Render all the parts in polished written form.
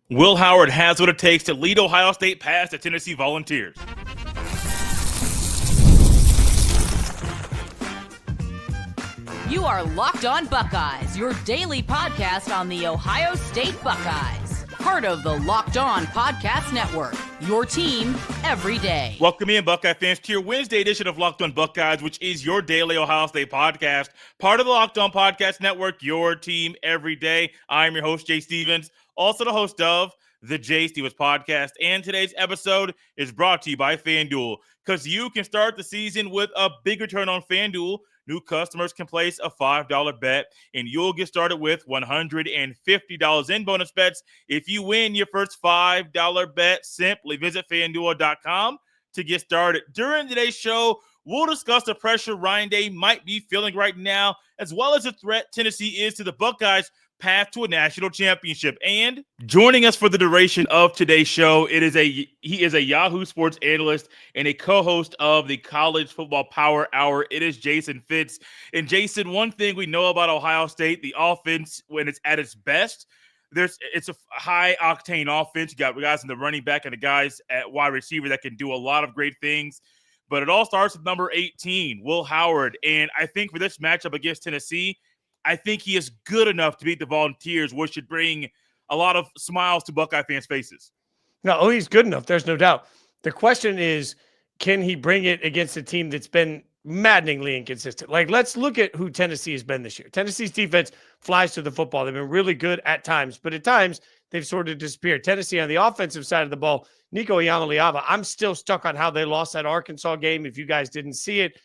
Will Howard has what it takes to lead Ohio State past the Tennessee Volunteers. You are Locked On Buckeyes, your daily podcast on the Ohio State Buckeyes. Part of the Locked On Podcast Network, your team every day. Welcome in, Buckeye fans, to your Wednesday edition of Locked On Buckeyes, which is your daily Ohio State podcast. Part of the Locked On Podcast Network, your team every day. I'm your host, Jay Stevens, also the host of the Jay Stevens Podcast. And today's episode is brought to you by FanDuel, because you can start the season with a big return on FanDuel. New customers can place a $5 bet, and you'll get started with $150 in bonus bets if you win your first $5 bet. Simply visit FanDuel.com to get started. During today's show, we'll discuss the pressure Ryan Day might be feeling right now, as well as the threat Tennessee is to the Buckeyes' path to a national championship. And joining us for the duration of today's show, he is a Yahoo Sports analyst and a co-host of the College Football Power Hour. It is Jason Fitz. And Jason, one thing we know about Ohio State, the offense, when it's at its best, it's a high octane offense. You got guys in the running back and the guys at wide receiver that can do a lot of great things. But it all starts with number 18, Will Howard. And I think for this matchup against Tennessee, I think he is good enough to beat the Volunteers, which should bring a lot of smiles to Buckeye fans' faces. No, he's good enough. There's no doubt. The question is, can he bring it against a team that's been maddeningly inconsistent? Like, let's look at who Tennessee has been this year. Tennessee's defense flies to the football. They've been really good at times, but at times they've sort of disappeared. Tennessee on the offensive side of the ball, Nico Iamaleava, I'm still stuck on how they lost that Arkansas game. If you guys didn't see it,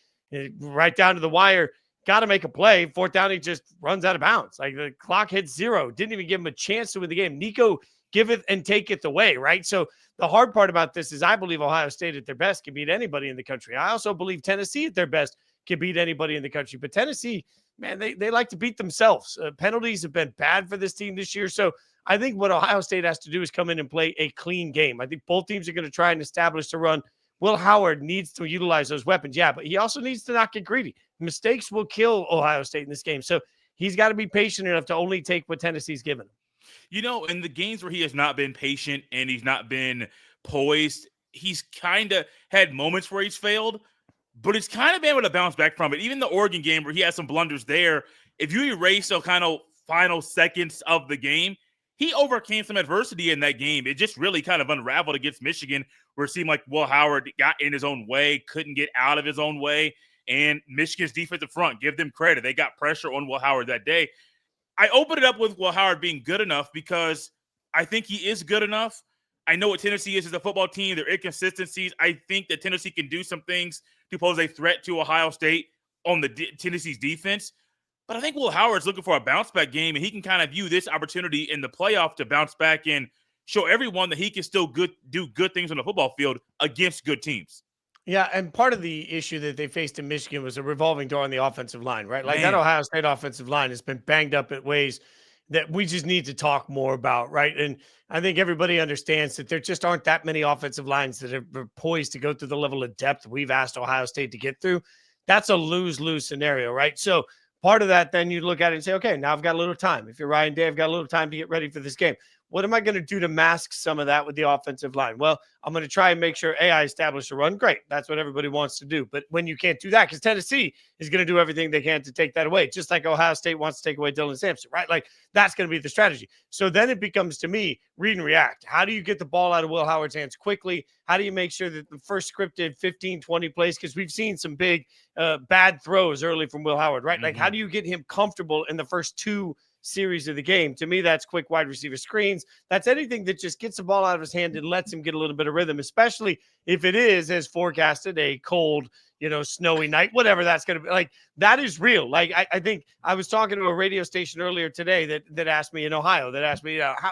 right down to the wire, got to make a play. Fourth down, he just runs out of bounds. Like, the clock hits zero. Didn't even give him a chance to win the game. Nico giveth and taketh away, right? So the hard part about this is I believe Ohio State at their best can beat anybody in the country. I also believe Tennessee at their best can beat anybody in the country. But Tennessee, man, they like to beat themselves. Penalties have been bad for this team this year. So I think what Ohio State has to do is come in and play a clean game. I think both teams are going to try and establish the run. Will Howard needs to utilize those weapons. Yeah, but he also needs to not get greedy. Mistakes will kill Ohio State in this game. So he's got to be patient enough to only take what Tennessee's given him. You know, in the games where he has not been patient and he's not been poised, he's kind of had moments where he's failed, but he's kind of been able to bounce back from it. Even the Oregon game where he had some blunders there, if you erase the kind of final seconds of the game, he overcame some adversity in that game. It just really kind of unraveled against Michigan, where it seemed like Will Howard got in his own way, couldn't get out of his own way. And Michigan's defensive front, give them credit. They got pressure on Will Howard that day. I opened it up with Will Howard being good enough because I think he is good enough. I know what Tennessee is as a football team, their inconsistencies. I think that Tennessee can do some things to pose a threat to Ohio State on the Tennessee's defense. But I think Will Howard's looking for a bounce-back game, and he can kind of view this opportunity in the playoff to bounce back and show everyone that he can still do good things on the football field against good teams. Yeah, and part of the issue that they faced in Michigan was a revolving door on the offensive line, right? Like, that Ohio State offensive line has been banged up in ways that we just need to talk more about, right? And I think everybody understands that there just aren't that many offensive lines that are poised to go through the level of depth we've asked Ohio State to get through. That's a lose-lose scenario, right? So part of that, then you look at it and say, okay, now I've got a little time. If you're Ryan Day, I've got a little time to get ready for this game. What am I going to do to mask some of that with the offensive line? Well, I'm going to try and make sure, I establish a run. Great. That's what everybody wants to do. But when you can't do that, because Tennessee is going to do everything they can to take that away, just like Ohio State wants to take away Dylan Sampson, right? Like, that's going to be the strategy. So then it becomes, to me, read and react. How do you get the ball out of Will Howard's hands quickly? How do you make sure that the first scripted 15, 20 plays, because we've seen some big bad throws early from Will Howard, right? Like, how do you get him comfortable in the first two series of the game? To me, that's quick wide receiver screens. That's anything that just gets the ball out of his hand and lets him get a little bit of rhythm, especially if it is, as forecasted, a cold, snowy night, whatever that's going to be. Like, that is real. Like, I think I was talking to a radio station earlier today that asked me in Ohio,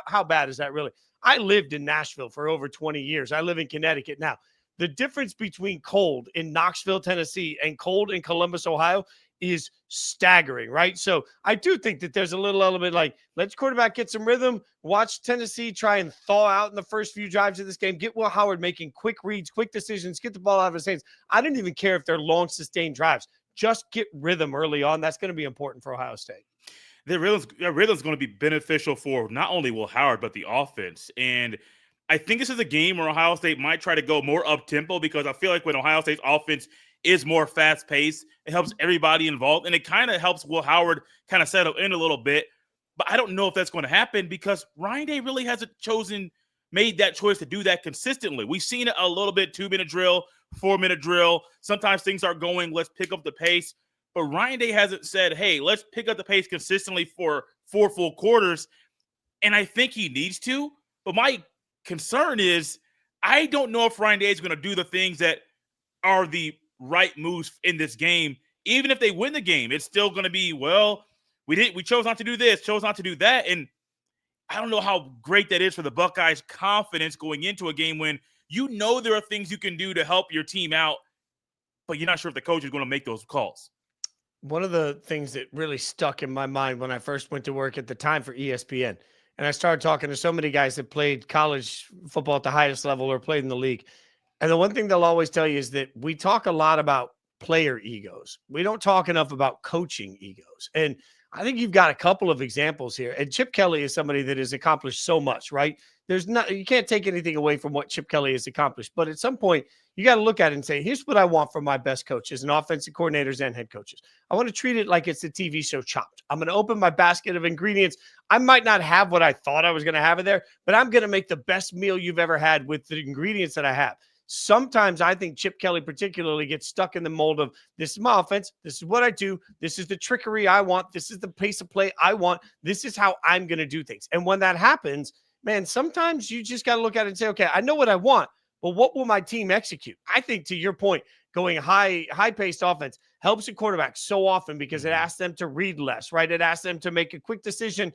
how bad is that really? I lived in Nashville for over 20 years. I live in Connecticut now. The difference between cold in Knoxville, Tennessee, and cold in Columbus, Ohio is staggering, right? So I do think that there's a little element like, let's quarterback get some rhythm, watch Tennessee try and thaw out in the first few drives of this game, get Will Howard making quick reads, quick decisions, get the ball out of his hands. I didn't even care if they're long, sustained drives. Just get rhythm early on. That's going to be important for Ohio State. Their rhythm's going to be beneficial for not only Will Howard, but the offense. And I think this is a game where Ohio State might try to go more up-tempo because I feel like when Ohio State's offense is more fast-paced, it helps everybody involved, and it kind of helps Will Howard kind of settle in a little bit. But I don't know if that's going to happen because Ryan Day really hasn't made that choice to do that consistently. We've seen it a little bit, 2-minute drill, 4-minute drill. Sometimes things are going, let's pick up the pace. But Ryan Day hasn't said, hey, let's pick up the pace consistently for 4 full quarters. And I think he needs to. But my concern is I don't know if Ryan Day is going to do the things that are the right moves in this game. Even if they win the game, it's still going to be, well, we chose not to do this, chose not to do that. And I don't know how great that is for the Buckeyes' confidence going into a game when you know there are things you can do to help your team out, but you're not sure if the coach is going to make those calls. One of the things that really stuck in my mind when I first went to work at the time for ESPN, and I started talking to so many guys that played college football at the highest level or played in the league. And the one thing they'll always tell you is that we talk a lot about player egos. We don't talk enough about coaching egos. And I think you've got a couple of examples here. And Chip Kelly is somebody that has accomplished so much, right? You can't take anything away from what Chip Kelly has accomplished. But at some point, you got to look at it and say, here's what I want from my best coaches and offensive coordinators and head coaches. I want to treat it like it's the TV show Chopped. I'm going to open my basket of ingredients. I might not have what I thought I was going to have in there, but I'm going to make the best meal you've ever had with the ingredients that I have. Sometimes I think Chip Kelly particularly gets stuck in the mold of this is my offense. This is what I do. This is the trickery I want. This is the pace of play I want. This is how I'm going to do things. And when that happens, man, sometimes you just got to look at it and say, okay, I know what I want, but what will my team execute? I think to your point, going high-paced offense helps a quarterback so often because it asks them to read less, right? It asks them to make a quick decision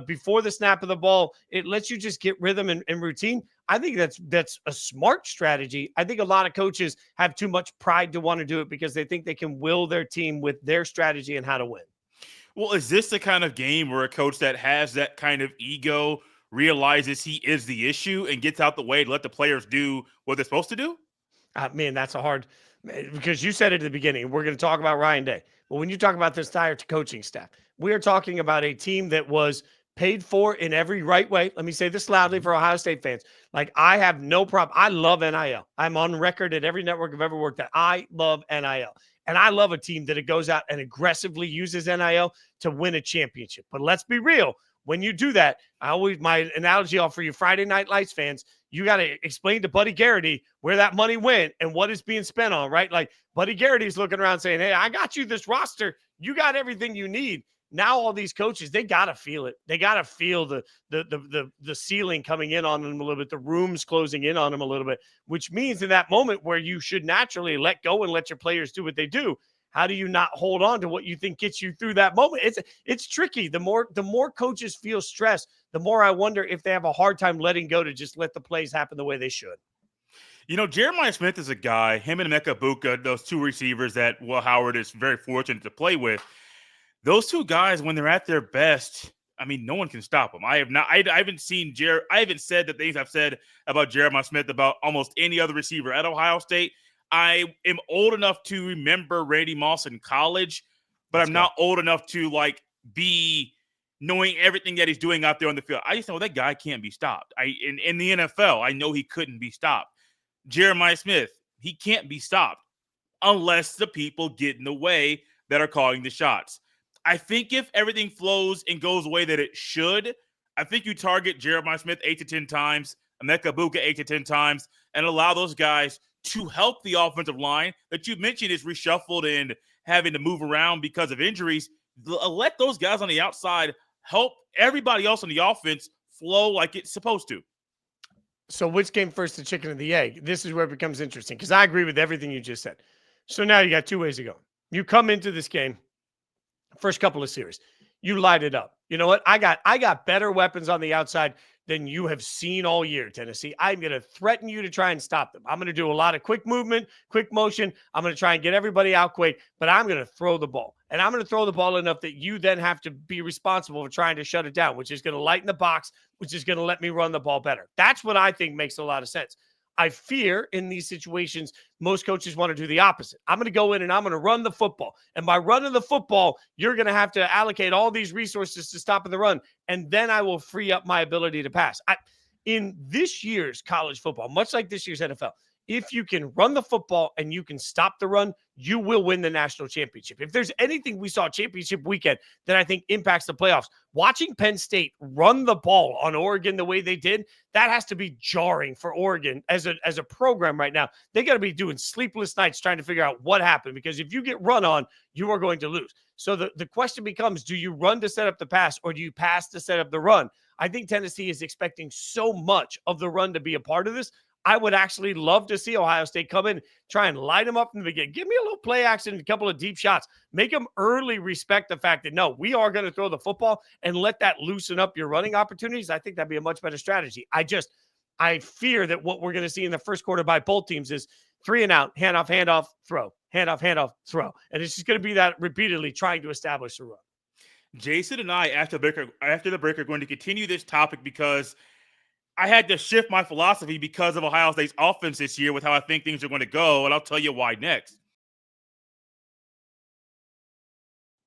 before the snap of the ball. It lets you just get rhythm and routine. I think that's a smart strategy. I think a lot of coaches have too much pride to want to do it because they think they can will their team with their strategy and how to win. Well, is this the kind of game where a coach that has that kind of ego realizes he is the issue and gets out the way to let the players do what they're supposed to do? Man, that's a hard – because you said it at the beginning. We're going to talk about Ryan Day. But when you talk about this entire coaching staff, we are talking about a team that was paid for in every right way. Let me say this loudly for Ohio State fans. Like, I have no problem. I love NIL. I'm on record at every network I've ever worked at. I love NIL. And I love a team that it goes out and aggressively uses NIL to win a championship. But let's be real. When you do that, my analogy for you Friday Night Lights fans, you got to explain to Buddy Garrity where that money went and what it's being spent on, right? Like, Buddy Garrity's looking around saying, hey, I got you this roster. You got everything you need. Now all these coaches, they got to feel it. They got to feel the ceiling coming in on them a little bit, the rooms closing in on them a little bit, which means in that moment where you should naturally let go and let your players do what they do, how do you not hold on to what you think gets you through that moment? It's tricky. The more coaches feel stressed, the more I wonder if they have a hard time letting go to just let the plays happen the way they should. You know, Jeremiah Smith is a guy, him and Emeka Egbuka, those two receivers that Will Howard is very fortunate to play with. Those two guys, when they're at their best, I mean, no one can stop them. I haven't said the things I've said about Jeremiah Smith about almost any other receiver at Ohio State. I am old enough to remember Randy Moss in college, but I'm not old enough to be knowing everything that he's doing out there on the field. I just know that guy can't be stopped. In the NFL, I know he couldn't be stopped. Jeremiah Smith, he can't be stopped unless the people get in the way that are calling the shots. I think if everything flows and goes the way that it should, I think you target Jeremiah Smith 8 to 10 times, Emeka Egbuka 8 to 10 times, and allow those guys to help the offensive line that you mentioned is reshuffled and having to move around because of injuries. Let those guys on the outside help everybody else on the offense flow like it's supposed to. So which came first, the chicken or the egg? This is where it becomes interesting because I agree with everything you just said. So now you got 2 ways to go. You come into this game, first couple of series, you light it up. You know what? I got better weapons on the outside than you have seen all year, Tennessee. I'm going to threaten you to try and stop them. I'm going to do a lot of quick movement, quick motion. I'm going to try and get everybody out quick, but I'm going to throw the ball. And I'm going to throw the ball enough that you then have to be responsible for trying to shut it down, which is going to lighten the box, which is going to let me run the ball better. That's what I think makes a lot of sense. I fear in these situations, most coaches want to do the opposite. I'm going to go in and I'm going to run the football. And by running the football, you're going to have to allocate all these resources to stopping the run. And then I will free up my ability to pass. In this year's college football, much like this year's NFL, if you can run the football and you can stop the run, you will win the national championship. If there's anything we saw championship weekend that I think impacts the playoffs, watching Penn State run the ball on Oregon the way they did, that has to be jarring for Oregon as a program right now. They got to be doing sleepless nights trying to figure out what happened, because if you get run on, you are going to lose. So the question becomes, do you run to set up the pass or do you pass to set up the run? I think Tennessee is expecting so much of the run to be a part of this. I would actually love to see Ohio State come in, try and light them up from the beginning. Give me a little play action and a couple of deep shots. Make them early respect the fact that, no, we are going to throw the football, and let that loosen up your running opportunities. I think that'd be a much better strategy. I fear that what we're going to see in the first quarter by both teams is 3 and out, handoff, throw, handoff, throw. And it's just going to be that repeatedly trying to establish a run. Jason and I, after the break, are going to continue this topic because I had to shift my philosophy because of Ohio State's offense this year with how I think things are going to go, and I'll tell you why next.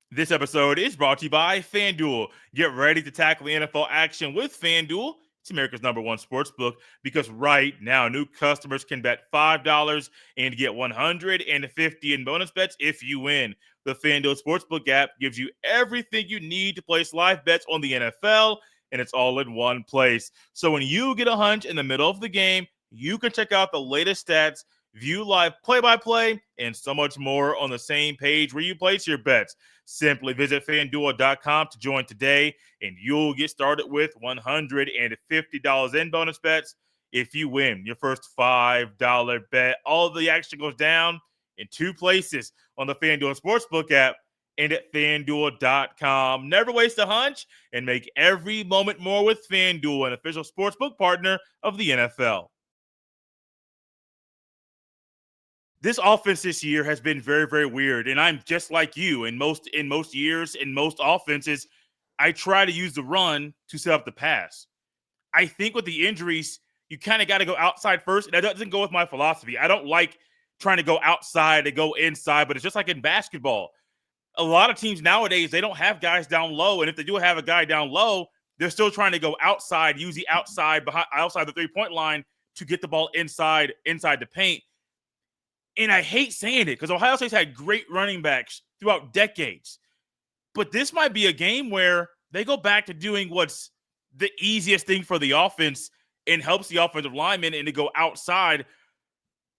This episode is brought to you by FanDuel. Get ready to tackle the NFL action with FanDuel. It's America's #1 sportsbook, because right now new customers can bet $5 and get $150 in bonus bets if you win. The FanDuel Sportsbook app gives you everything you need to place live bets on the NFL, and it's all in one place. So when you get a hunch in the middle of the game, you can check out the latest stats, view live play-by-play, and so much more on the same page where you place your bets. Simply visit FanDuel.com to join today, and you'll get started with $150 in bonus bets if you win your first $5 bet. All of the action goes down in 2 places, on the FanDuel Sportsbook app and at FanDuel.com. Never waste a hunch and make every moment more with FanDuel, an official sportsbook partner of the NFL. This offense this year has been very, very weird, and I'm just like you. In most years, in most offenses, I try to use the run to set up the pass. I think with the injuries, you kind of got to go outside first, and that doesn't go with my philosophy. I don't like trying to go outside and go inside, but it's just like in basketball. A lot of teams nowadays, they don't have guys down low, and if they do have a guy down low, they're still trying to go outside, use the outside the three-point line to get the ball inside the paint. And I hate saying it because Ohio State's had great running backs throughout decades. But this might be a game where they go back to doing what's the easiest thing for the offense and helps the offensive linemen, and to go outside.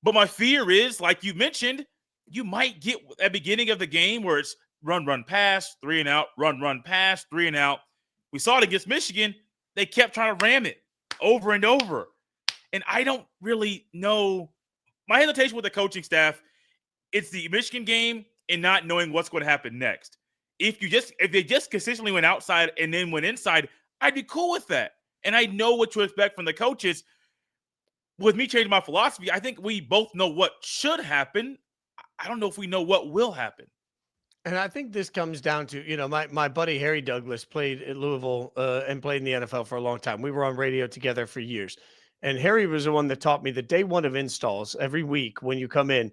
But my fear is, like you mentioned, you might get at the beginning of the game where it's run, pass, 3 and out, run, pass, 3 and out. We saw it against Michigan. They kept trying to ram it over and over. And I don't really know. My hesitation with the coaching staff, it's the Michigan game and not knowing what's going to happen next. If they just consistently went outside and then went inside, I'd be cool with that. And I know what to expect from the coaches. With me changing my philosophy, I think we both know what should happen. I don't know if we know what will happen. And I think this comes down to, my buddy Harry Douglas played at Louisville and played in the NFL for a long time. We were on radio together for years. And Harry was the one that taught me the day one of installs. Every week when you come in,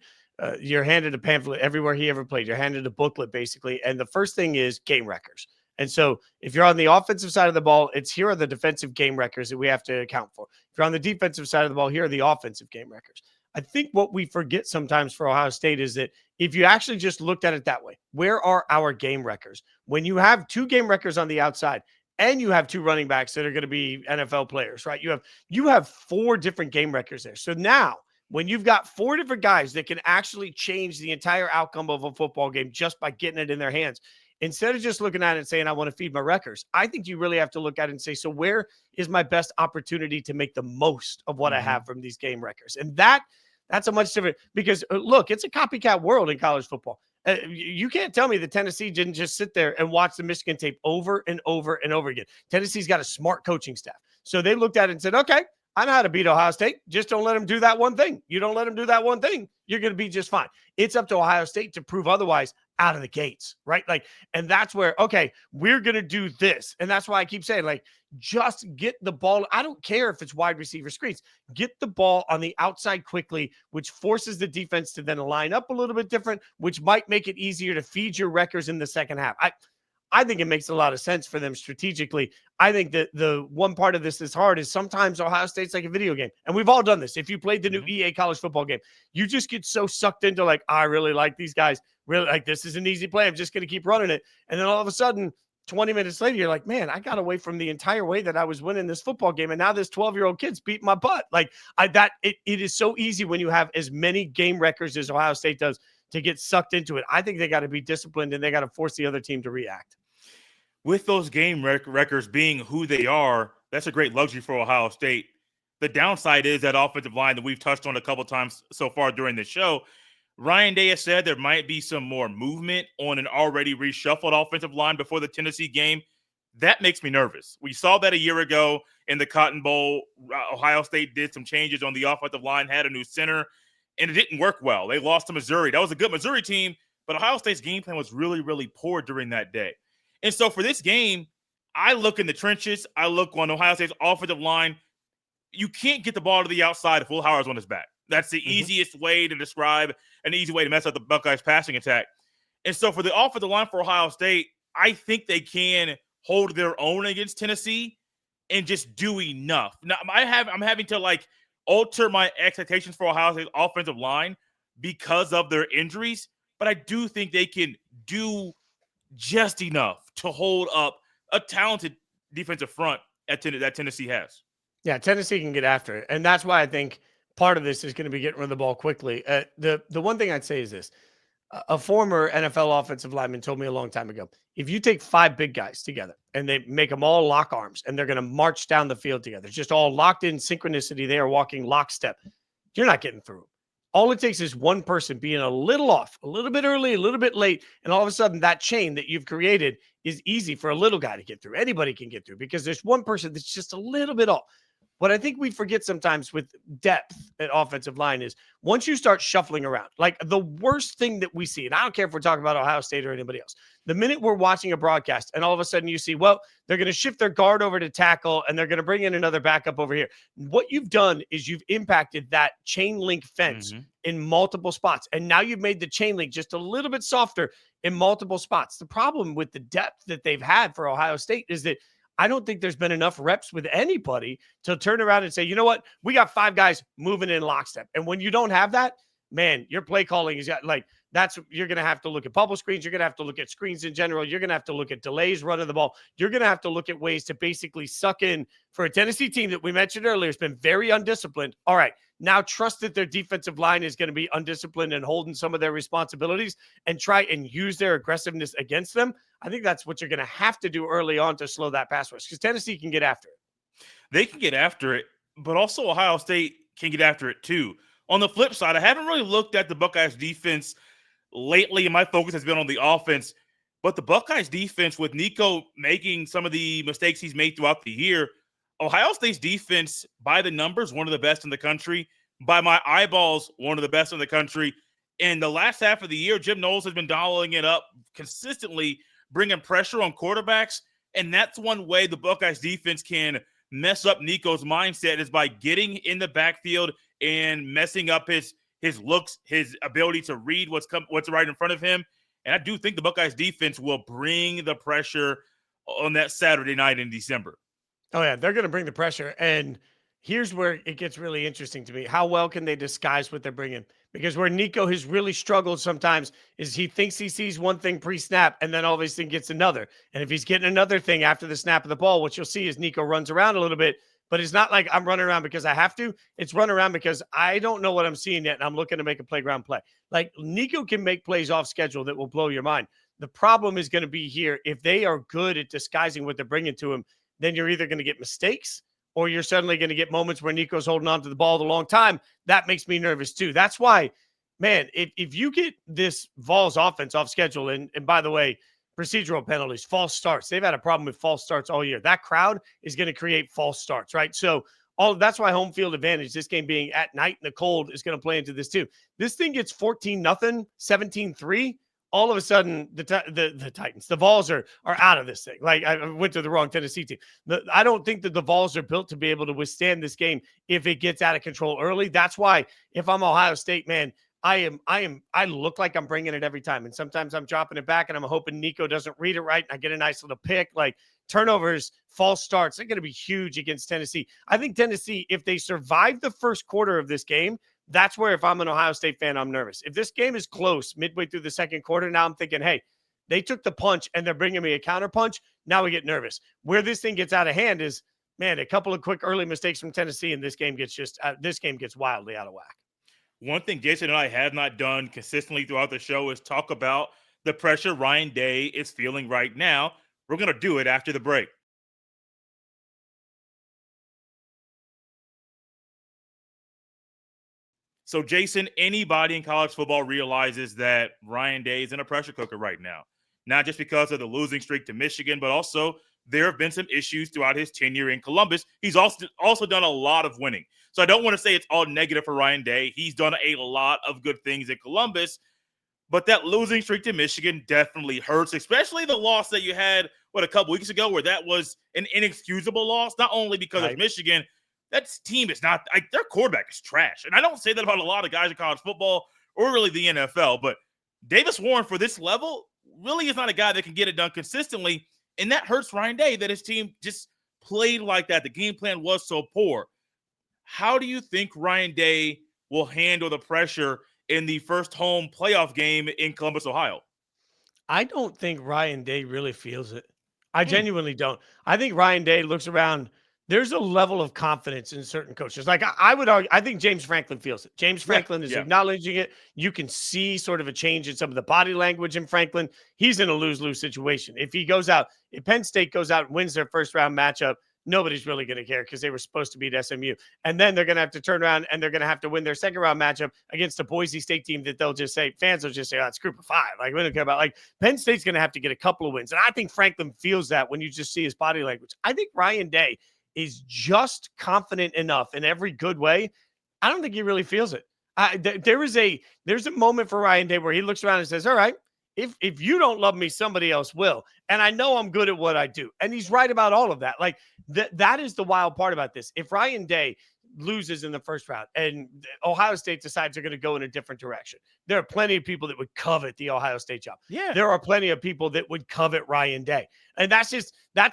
you're handed a pamphlet everywhere he ever played. You're handed a booklet, basically. And the first thing is game records. And so if you're on the offensive side of the ball, here are the defensive game records that we have to account for. If you're on the defensive side of the ball, here are the offensive game records. I think what we forget sometimes for Ohio State is that if you actually just looked at it that way, where are our game records? When you have 2 game records on the outside, and you have 2 running backs that are going to be NFL players, right? You have 4 different game records there. So now when you've got 4 different guys that can actually change the entire outcome of a football game just by getting it in their hands, instead of just looking at it and saying, I want to feed my records, I think you really have to look at it and say, so where is my best opportunity to make the most of what I have from these game records? And that's a much different, because look, it's a copycat world in college football. You can't tell me that Tennessee didn't just sit there and watch the Michigan tape over and over and over again. Tennessee's got a smart coaching staff. So they looked at it and said, okay, I know how to beat Ohio State. Just don't let them do that one thing. You don't let them do that one thing, you're going to be just fine. It's up to Ohio State to prove otherwise out of the gates, right? And that's where, okay, we're going to do this. And that's why I keep saying, just get the ball. I don't care if it's wide receiver screens. Get the ball on the outside quickly, which forces the defense to then line up a little bit different, which might make it easier to feed your wreckers in the second half. I think it makes a lot of sense for them strategically. I think that the one part of this that's hard is sometimes Ohio State's like a video game. And we've all done this. If you played the new EA college football game, you just get so sucked into like, I really like these guys. Really, like, this is an easy play. I'm just going to keep running it. And then all of a sudden, 20 minutes later, you're like, man, I got away from the entire way that I was winning this football game. And now this 12-year-old kid's beating my butt. Like, it is so easy when you have as many game records as Ohio State does to get sucked into it. I think they got to be disciplined and they got to force the other team to react. With those game records being who they are, that's a great luxury for Ohio State. The downside is that offensive line that we've touched on a couple times so far during the show. Ryan Day has said there might be some more movement on an already reshuffled offensive line before the Tennessee game. That makes me nervous. We saw that a year ago in the Cotton Bowl. Ohio State did some changes on the offensive line, had a new center, and it didn't work well. They lost to Missouri. That was a good Missouri team, but Ohio State's game plan was really, really poor during that day. And so for this game, I look in the trenches. I look on Ohio State's offensive line. You can't get the ball to the outside if Will Howard's on his back. That's the easiest way to describe an easy way to mess up the Buckeyes passing attack. And so for the offensive line for Ohio State, I think they can hold their own against Tennessee and just do enough. Now, I'm having to like alter my expectations for Ohio State's offensive line because of their injuries, but I do think they can do just enough to hold up a talented defensive front that Tennessee has. Yeah, Tennessee can get after it. And that's why I think part of this is going to be getting rid of the ball quickly. The one thing I'd say is this. A former NFL offensive lineman told me a long time ago, if you take 5 big guys together and they make them all lock arms and they're going to march down the field together, just all locked in synchronicity, they are walking lockstep, you're not getting through. All it takes is one person being a little off, a little bit early, a little bit late, and all of a sudden that chain that you've created is easy for a little guy to get through. Anybody can get through because there's one person that's just a little bit off. What I think we forget sometimes with depth at offensive line is once you start shuffling around, like the worst thing that we see, and I don't care if we're talking about Ohio State or anybody else, the minute we're watching a broadcast and all of a sudden you see, well, they're going to shift their guard over to tackle and they're going to bring in another backup over here. What you've done is you've impacted that chain link fence in multiple spots. And now you've made the chain link just a little bit softer in multiple spots. The problem with the depth that they've had for Ohio State is that I don't think there's been enough reps with anybody to turn around and say, you know what, we got 5 guys moving in lockstep. And when you don't have that, man, your play calling is like, you're going to have to look at bubble screens. You're going to have to look at screens in general. You're going to have to look at delays, running the ball. You're going to have to look at ways to basically suck in for a Tennessee team that we mentioned earlier. It's been very undisciplined. All right, now trust that their defensive line is going to be undisciplined and holding some of their responsibilities and try and use their aggressiveness against them. I think that's what you're going to have to do early on to slow that pass rush because Tennessee can get after it. They can get after it, but also Ohio State can get after it too. On the flip side, I haven't really looked at the Buckeyes defense lately, and my focus has been on the offense. But the Buckeyes defense, with Nico making some of the mistakes he's made throughout the year, Ohio State's defense, by the numbers, one of the best in the country. By my eyeballs, one of the best in the country. In the last half of the year, Jim Knowles has been dialing it up consistently, bringing pressure on quarterbacks. And that's one way the Buckeyes defense can mess up Nico's mindset is by getting in the backfield and messing up his looks, his ability to read what's right in front of him. And I do think the Buckeyes defense will bring the pressure on that Saturday night in December. Oh, yeah, they're going to bring the pressure. And here's where it gets really interesting to me. How well can they disguise what they're bringing? Because where Nico has really struggled sometimes is he thinks he sees one thing pre-snap and then all of a sudden gets another. And if he's getting another thing after the snap of the ball, what you'll see is Nico runs around a little bit. But it's not like I'm running around because I have to. It's run around because I don't know what I'm seeing yet, and I'm looking to make a playground play. Like, Nico can make plays off schedule that will blow your mind. The problem is going to be here. If they are good at disguising what they're bringing to him, then you're either going to get mistakes or you're suddenly going to get moments where Nico's holding on to the ball the long time. That makes me nervous too. That's why, man, if you get this Vols offense off schedule, and by the way, procedural penalties, false starts. They've had a problem with false starts all year. That crowd is going to create false starts, right? So that's why home field advantage, this game being at night in the cold, is going to play into this too. This thing gets 14-0, 17-3. all of a sudden the Titans, the Vols are out of this thing. Like I went to the wrong Tennessee team. I don't think that the Vols are built to be able to withstand this game if it gets out of control early. That's why if I'm Ohio State, man, I look like I'm bringing it every time. And sometimes I'm dropping it back and I'm hoping Nico doesn't read it right. And I get a nice little pick. Like turnovers, false starts, they're going to be huge against Tennessee. I think Tennessee, if they survive the first quarter of this game, that's where if I'm an Ohio State fan, I'm nervous. If this game is close midway through the second quarter, now I'm thinking, hey, they took the punch and they're bringing me a counter punch. Now we get nervous. Where this thing gets out of hand is, man, a couple of quick early mistakes from Tennessee, and this game gets wildly out of whack. One thing Jason and I have not done consistently throughout the show is talk about the pressure Ryan Day is feeling right now. We're going to do it after the break. So, Jason, anybody in college football realizes that Ryan Day is in a pressure cooker right now. Not just because of the losing streak to Michigan, but also there have been some issues throughout his tenure in Columbus. He's also done a lot of winning. So I don't want to say it's all negative for Ryan Day. He's done a lot of good things in Columbus, but that losing streak to Michigan definitely hurts, especially the loss that you had, a couple weeks ago, where that was an inexcusable loss, not only because of Michigan. That team is not – their quarterback is trash. And I don't say that about a lot of guys in college football or really the NFL, but Davis Warren for this level really is not a guy that can get it done consistently, and that hurts Ryan Day that his team just played like that. The game plan was so poor. How do you think Ryan Day will handle the pressure in the first home playoff game in Columbus, Ohio? I don't think Ryan Day really feels it. I genuinely don't. I think Ryan Day looks around – there's a level of confidence in certain coaches. Like I would argue, I think James Franklin feels it. James Franklin is acknowledging it. You can see sort of a change in some of the body language in Franklin. He's in a lose-lose situation. If Penn State goes out and wins their first round matchup, nobody's really going to care because they were supposed to beat SMU. And then they're going to have to turn around and they're going to have to win their second round matchup against a Boise State team that fans will just say, oh, it's group of five. Like, we don't care about, like, Penn State's going to have to get a couple of wins. And I think Franklin feels that when you just see his body language. I think Ryan Day is just confident enough in every good way. I don't think he really feels it. There's a moment for Ryan Day where he looks around and says, all right, if you don't love me, somebody else will. And I know I'm good at what I do. And he's right about all of that. Like that is the wild part about this. If Ryan Day loses in the first round and Ohio State decides they're going to go in a different direction, there are plenty of people that would covet the Ohio State job. Yeah. There are plenty of people that would covet Ryan Day. And that's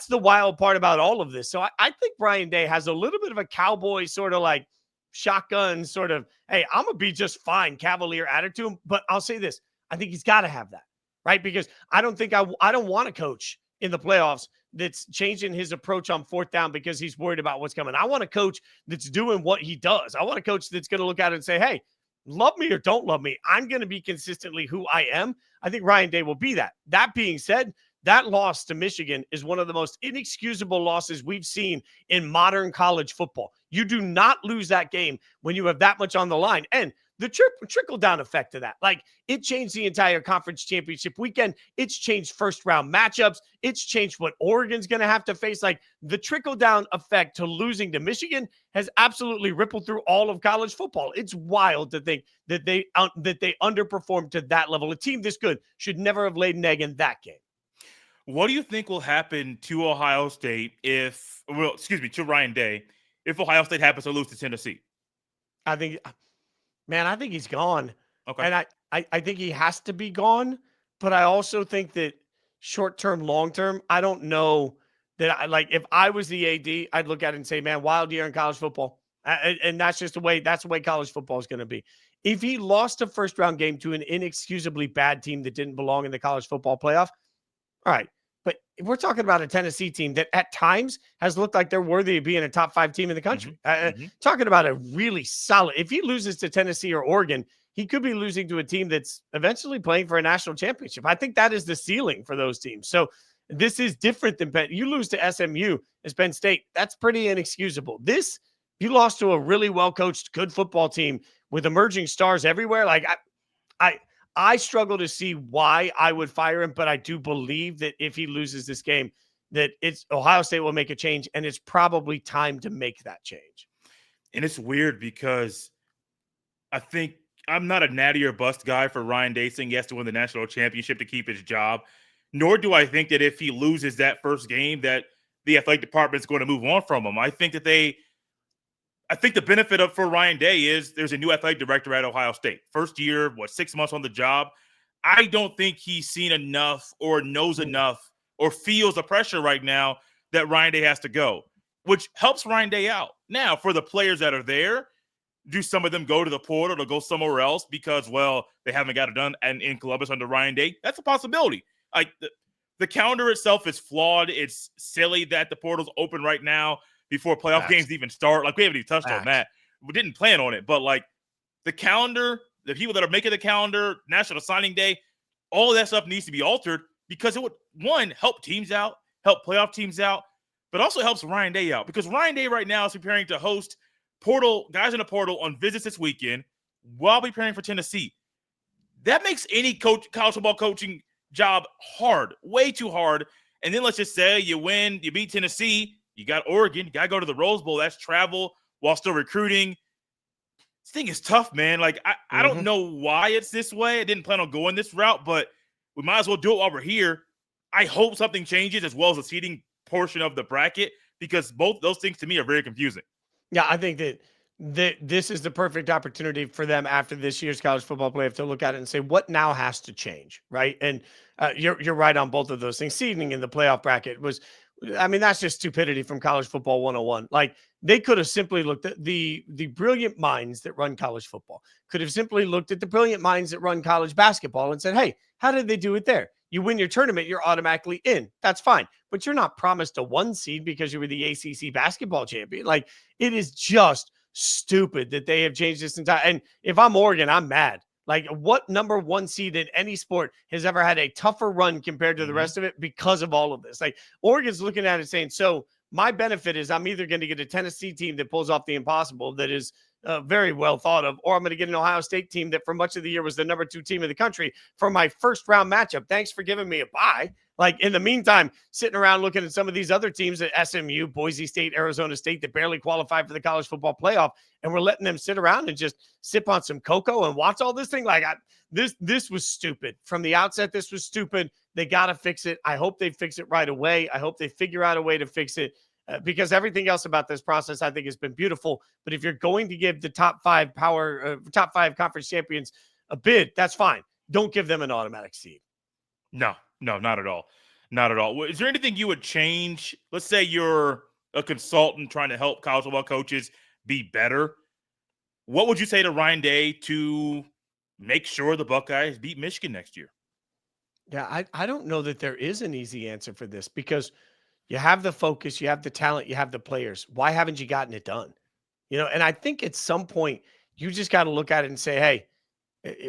the wild part about all of this. So I think Ryan Day has a little bit of a cowboy sort of like shotgun sort of, hey, I'm going to be just fine cavalier attitude. But I'll say this, I think he's got to have that, right? Because I don't want to coach in the playoffs that's changing his approach on fourth down because he's worried about what's coming. I want a coach that's doing what he does. I want a coach that's going to look at it and say, hey, love me or don't love me, I'm going to be consistently who I am. I think Ryan Day will be that. That being said, that loss to Michigan is one of the most inexcusable losses we've seen in modern college football. You do not lose that game when you have that much on the line. And the trickle-down effect of that, like it changed the entire conference championship weekend. It's changed first-round matchups. It's changed what Oregon's going to have to face. Like the trickle-down effect to losing to Michigan has absolutely rippled through all of college football. It's wild to think that they underperformed to that level. A team this good should never have laid an egg in that game. What do you think will happen to Ohio State to Ryan Day if Ohio State happens to lose to Tennessee? I think he's gone. Okay. And I think he has to be gone. But I also think that short-term, long-term, I don't know that if I was the AD, I'd look at it and say, man, wild year in college football. And that's the way college football is going to be. If he lost a first-round game to an inexcusably bad team that didn't belong in the college football playoff, all right. But we're talking about a Tennessee team that at times has looked like they're worthy of being a top 5 team in the country. Talking about a really solid, if he loses to Tennessee or Oregon, he could be losing to a team that's eventually playing for a national championship. I think that is the ceiling for those teams. So this is different than Penn. You lose to SMU as Penn State. That's pretty inexcusable. You lost to a really well-coached, good football team with emerging stars everywhere. Like I struggle to see why I would fire him, but I do believe that if he loses this game, that Ohio State will make a change, and it's probably time to make that change. And it's weird because I think I'm not a natty or bust guy for Ryan Day saying he has to win the national championship to keep his job, nor do I think that if he loses that first game that the athletic department is going to move on from him. I think the benefit for Ryan Day is there's a new athletic director at Ohio State. First year, 6 months on the job. I don't think he's seen enough or knows enough or feels the pressure right now that Ryan Day has to go, which helps Ryan Day out. Now, for the players that are there, do some of them go to the portal or go somewhere else because, they haven't got it done in Columbus under Ryan Day? That's a possibility. Like the calendar itself is flawed. It's silly that the portal's open right now before playoff games even start. Like, we haven't even touched on that. We didn't plan on it, but like the calendar, the people that are making the calendar, National Signing Day, all of that stuff needs to be altered because it would, one, help teams out, help playoff teams out, but also helps Ryan Day out because Ryan Day right now is preparing to host guys in the portal on visits this weekend while preparing for Tennessee. That makes any college football coaching job hard, way too hard. And then let's just say you win, you beat Tennessee, you got Oregon, you got to go to the Rose Bowl. That's travel while still recruiting. This thing is tough, man. Like, I don't know why it's this way. I didn't plan on going this route, but we might as well do it while we're here. I hope something changes as well as the seating portion of the bracket because both those things to me are very confusing. Yeah, I think that this is the perfect opportunity for them after this year's college football playoff to look at it and say, what now has to change, right? And you're right on both of those things. Seeding in the playoff bracket that's just stupidity from college football 101. Like, they could have simply looked at the brilliant minds that run college football, could have simply looked at the brilliant minds that run college basketball and said, hey, how did they do it there? You win your tournament, you're automatically in. That's fine. But you're not promised a 1 seed because you were the ACC basketball champion. Like, it is just stupid that they have changed this entire. And if I'm Oregon, I'm mad. Like, what number 1 seed in any sport has ever had a tougher run compared to the rest of it because of all of this? Like, Oregon's looking at it saying, so my benefit is I'm either going to get a Tennessee team that pulls off the impossible that is very well thought of, or I'm going to get an Ohio State team that for much of the year was the number 2 team in the country for my first round matchup. Thanks for giving me a bye. Like, in the meantime, sitting around looking at some of these other teams at SMU, Boise State, Arizona State that barely qualified for the college football playoff, and we're letting them sit around and just sip on some cocoa and watch all this thing. Like, this was stupid. From the outset, this was stupid. They got to fix it. I hope they fix it right away. I hope they figure out a way to fix it because everything else about this process, I think, has been beautiful. But if you're going to give the top 5 conference champions a bid, that's fine. Don't give them an automatic seed. No, not at all. Not at all. Is there anything you would change? Let's say you're a consultant trying to help college football coaches be better. What would you say to Ryan Day to make sure the Buckeyes beat Michigan next year? Yeah, I don't know that there is an easy answer for this because you have the focus, you have the talent, you have the players. Why haven't you gotten it done? And I think at some point you just got to look at it and say, hey,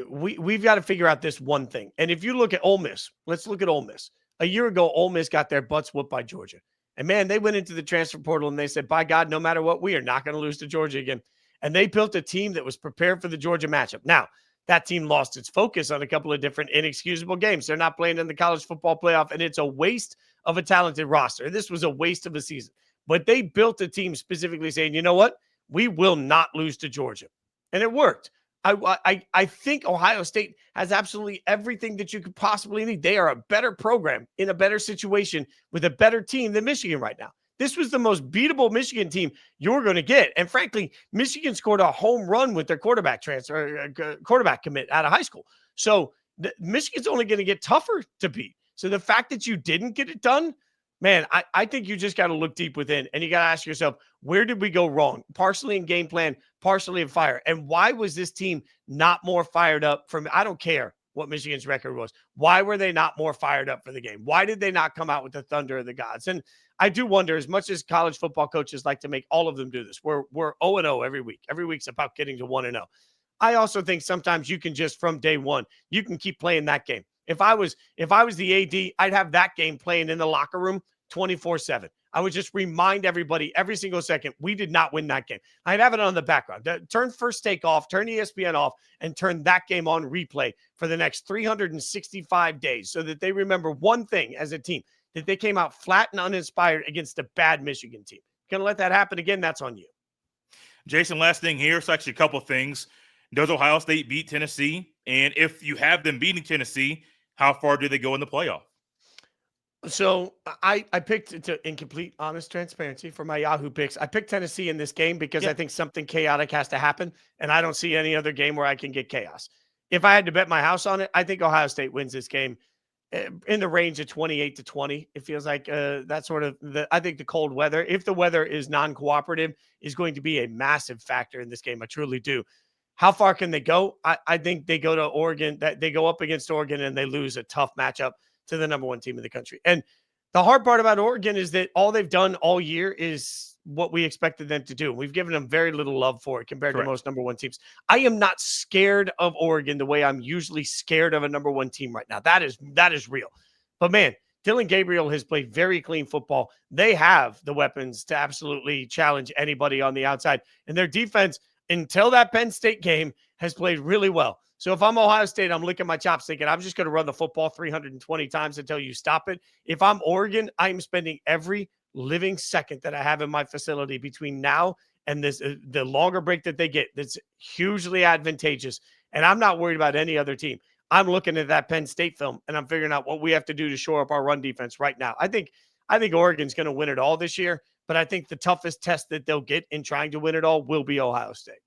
we've got to figure out this one thing. And if you look at Ole Miss, let's look at Ole Miss. A year ago, Ole Miss got their butts whooped by Georgia. And man, they went into the transfer portal and they said, by God, no matter what, we are not going to lose to Georgia again. And they built a team that was prepared for the Georgia matchup. Now, that team lost its focus on a couple of different inexcusable games. They're not playing in the college football playoff, and it's a waste of a talented roster. This was a waste of a season. But they built a team specifically saying, you know what? We will not lose to Georgia. And it worked. I think Ohio State has absolutely everything that you could possibly need. They are a better program in a better situation with a better team than Michigan right now. This was the most beatable Michigan team you're going to get. And frankly, Michigan scored a home run with their quarterback commit out of high school. So Michigan's only going to get tougher to beat. So the fact that you didn't get it done, man, I think you just got to look deep within and you got to ask yourself, where did we go wrong? Partially in game plan, partially in fire. And why was this team not more fired up I don't care what Michigan's record was. Why were they not more fired up for the game? Why did they not come out with the thunder of the gods? And I do wonder, as much as college football coaches like to make all of them do this, we're 0-0 every week. Every week's about getting to 1-0. I also think sometimes you can just from day one, you can keep playing that game. If I was the AD, I'd have that game playing in the locker room 24/7. I would just remind everybody every single second, we did not win that game. I'd have it on the background. Turn First Take off, turn ESPN off, and turn that game on replay for the next 365 days so that they remember one thing as a team, that they came out flat and uninspired against a bad Michigan team. Going to let that happen again, that's on you. Jason, last thing here. It's actually a couple things. Does Ohio State beat Tennessee? And if you have them beating Tennessee, how far do they go in the playoff? So I picked, in complete honest transparency, for my Yahoo picks, I picked Tennessee in this game because I think something chaotic has to happen, and I don't see any other game where I can get chaos. If I had to bet my house on it, I think Ohio State wins this game in the range of 28-20. It feels like that sort of I think the cold weather, if the weather is non-cooperative, is going to be a massive factor in this game. I truly do. How far can they go? I think they go to Oregon, that they go up against Oregon and they lose a tough matchup to the number one team in the country. And the hard part about Oregon is that all they've done all year is what we expected them to do. We've given them very little love for it compared to most number one teams. I am not scared of Oregon the way I'm usually scared of a number one team right now. That is real. But man, Dylan Gabriel has played very clean football. They have the weapons to absolutely challenge anybody on the outside. And their defense, until that Penn State game, has played really well. So if I'm Ohio State, I'm licking my chops thinking I'm just going to run the football 320 times until you stop it. If I'm Oregon, I'm spending every living second that I have in my facility between now and this the longer break that they get. That's hugely advantageous. And I'm not worried about any other team. I'm looking at that Penn State film and I'm figuring out what we have to do to shore up our run defense right now. I think Oregon's going to win it all this year, but I think the toughest test that they'll get in trying to win it all will be Ohio State.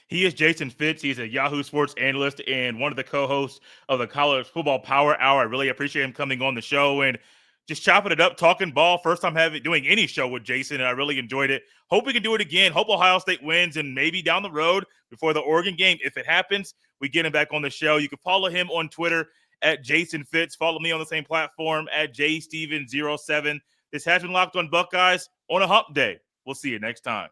He is Jason Fitz. He's a Yahoo Sports analyst and one of the co-hosts of the College Football Power Hour. I really appreciate him coming on the show and just chopping it up, talking ball. First time doing any show with Jason, and I really enjoyed it. Hope we can do it again. Hope Ohio State wins, and maybe down the road before the Oregon game, if it happens, we get him back on the show. You can follow him on Twitter at Jason Fitz. Follow me on the same platform at JSteven07. This has been Locked on Buckeyes on a hump day. We'll see you next time.